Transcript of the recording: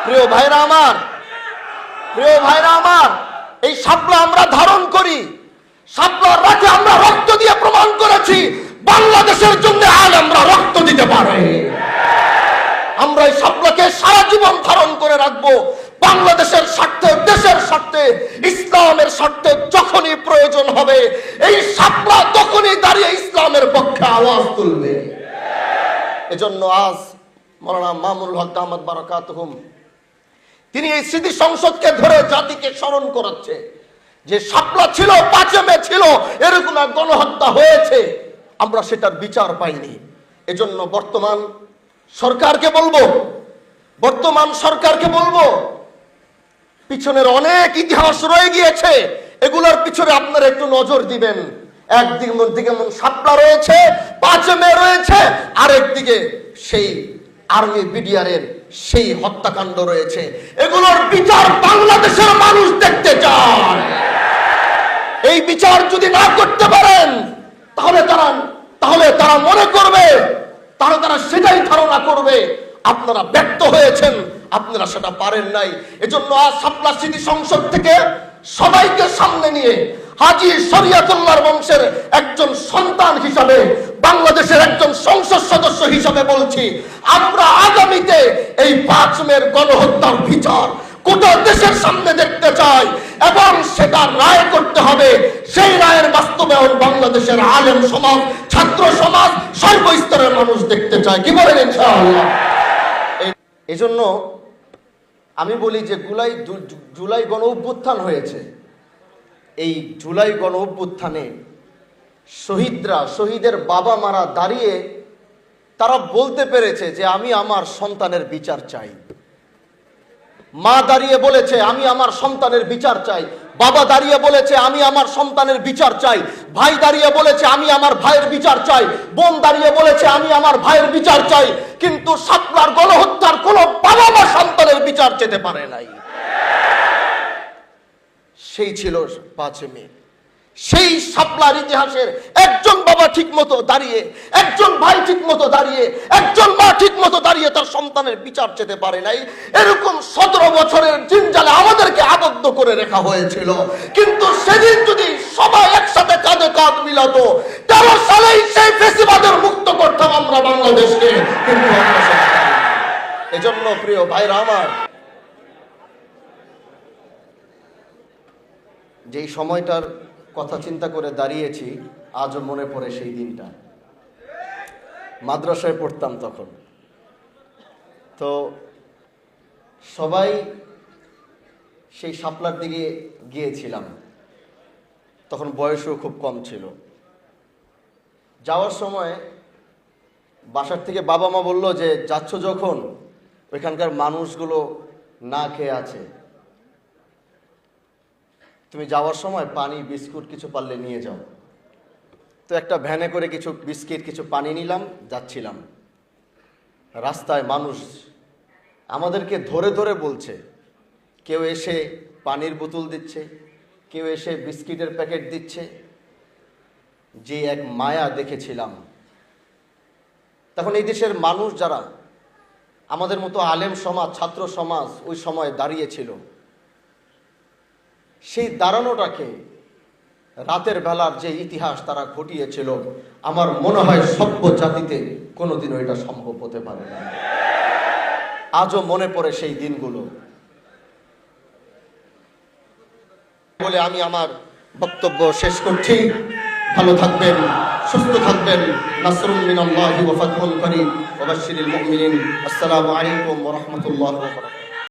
প্রিয় ভাইরা আমার, প্রিয় ভাইরা আমার, এই শাপলা আমরা ধারণ করি, শাপলার রাখে আমরা রক্ত দিয়ে প্রমাণ করেছি বাংলাদেশের জন্য আলেমরা রক্ত দিতে পারে। আমরা এই শাপলাকে সারা জীবন ধারণ করে রাখবো, বাংলাদেশের স্বার্থে, দেশের স্বার্থে, ইসলামের স্বার্থে যখনই প্রয়োজন হবে এই শাপলা তখনই দাঁড়িয়ে ইসলামের পক্ষে আওয়াজ তুলবে। এজন্য আজ মাওলানা মামুনুল হক দামাত বারাকাতুহুম তিনি এই স্মৃতি সংসদকে ধরে জাতিকে স্মরণ করাচ্ছে যে শাপলা ছিল, 5 মে ছিল, এরকম এক গণহত্যা হয়েছে, আমরা সেটার বিচার পাইনি। এজন্য বর্তমান সরকারকে বলবো পিছনের অনেক ইতিহাস রয়ে গিয়েছে, এগুলোর পিছনে আপনারা একটু নজর দিবেন। একদিকে শাপলা রয়েছে, 5 মে রয়েছে, আরেকদিকে সেই আর্মি বিডিআরের সেই হত্যাকাণ্ড রয়েছে। এগুলোর বিচার বাংলাদেশের মানুষ দেখতে চায়। এই বিচার যদি না করতে পারেন তাহলে তারা মনে করবে, তারা সেটাই ধারণা করবে আপনারা ব্যর্থ হয়েছেন, আপনারা সেটা পারেন নাই। এজন্য আজ শাপলা স্মৃতি সংসদ থেকে সবাইকে সামনে নিয়ে হাজী শরিয়তুল্লাহর বংশের একজন সন্তান হিসাবে, বাংলাদেশের একজন সংসদ সদস্য হিসাবে বলছি, আমরা আগামীতে এই 5 মের গণহত্যার বিচার গোটা দেশের সামনে দেখতে চাই এবং সেটা রায় করতে হবে। সেই রায়ের বাস্তবায়ন বাংলাদেশের আলেম সমাজ, ছাত্র সমাজ, সর্বস্তরের মানুষ দেখতে চায়। কি বলেন ইনশাআল্লাহ? এজন্য আমি বলি যে জুলাই গণ অভ্যুত্থান হয়েছে, এই জুলাই গণ অভ্যুত্থানে শহীদের বাবা মারা দাঁড়িয়ে তারা বলতে পেরেছে যে আমি আমার সন্তানের বিচার চাই। মা দাঁড়িয়ে বলেছে আমি আমার সন্তানের বিচার চাই, বাবা দাঁড়িয়ে বলেছে আমি আমার সন্তানের বিচার চাই, ভাই দাঁড়িয়ে বলেছে আমি আমার ভাইয়ের বিচার চাই, বোন দাঁড়িয়ে বলেছে আমি আমার ভাইয়ের বিচার চাই। কিন্তু শাপলার গণহত্যার কোনো বাবা মা সন্তানের বিচার চেতে পারে নাই। সেই ছিল 5 মে। সেই শাপলার ইতিহাসের একজন বাবা ঠিক মতো দাঁড়িয়ে, একজন ভাই ঠিক মতো দাঁড়িয়ে, একজন মা ঠিক মতো দাঁড়িয়ে তার সন্তানের বিচার চেতে পারে নাই। এরকম 17 বছরের জিনজালে আমাদেরকে আবদ্ধ করে রাখা হয়েছিল। কিন্তু সেদিন যদি সবাই একসাথে কাঁধে কাঁধ মিলাতো, 13 সালেই সেই ফ্যাসিবাদের মুক্ত করতাম আমরা বাংলাদেশকে। কিন্তু এজন্য প্রিয় ভাইরা আমার, যেই সময়টার কথা চিন্তা করে দাঁড়িয়েছি আজও মনে পড়ে সেই দিনটা। মাদ্রাসায় পড়তাম তখন, তো সবাই সেই শাপলার দিকে গিয়েছিলাম। তখন বয়সও খুব কম ছিল। যাওয়ার সময় বাসার থেকে বাবা মা বলল যে যাচ্ছ যখন, ওইখানকার মানুষগুলো না খেয়ে আছে, তুমি যাওয়ার সময় পানি বিস্কুট কিছু পারলে নিয়ে যাও। তো একটা ভ্যানে করে কিছু বিস্কিট কিছু পানি নিলাম, যাচ্ছিলাম। রাস্তায় মানুষ আমাদেরকে ধরে ধরে বলছে, কেউ এসে পানির বোতল দিচ্ছে, কেউ এসে বিস্কিটের প্যাকেট দিচ্ছে। যে এক মায়া দেখেছিলাম। তখন এই দেশের মানুষ যারা আমাদের মতো আলেম সমাজ, ছাত্র সমাজ ওই সময় দাঁড়িয়েছিল, সেই দাঁড়ানোটাকে, রাতের বেলার যে ইতিহাস তারা ঘটিয়েছিল, আমার মনে হয় সভ্য জাতিতে কোনোদিনও এটা সম্ভব হতে পারে না। আজও মনে পড়ে সেই দিনগুলো। বলে আমি আমার বক্তব্য শেষ করছি। ভালো থাকবেন, সুস্থ থাকবেন। নাসরুম মিনাল্লাহি ওয়া ফাতহুন করিম ওয়া বাশশিরিল মুমিনিন। আসসালামু আলাইকুম ওয়া রাহমাতুল্লাহি ওয়া বারাকাতুহু।